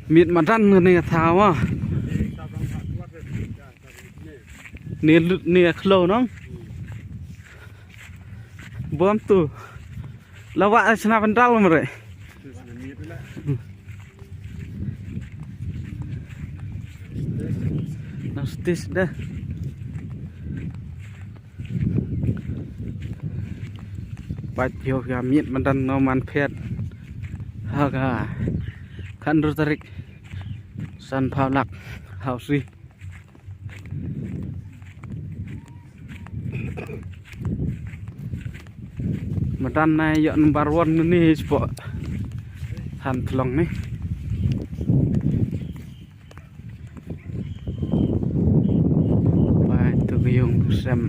miệt mà răn này tháo à nè khlo nó bom tu lao vạ chana pan rau mà rồi nó stis đó bạch yo ya miệt mà răn nó man phet haga kan tarik san Phew Lakh Housie mà đan này dọn number 1 ini spot Thadmuthlong nih baik tu kayung sem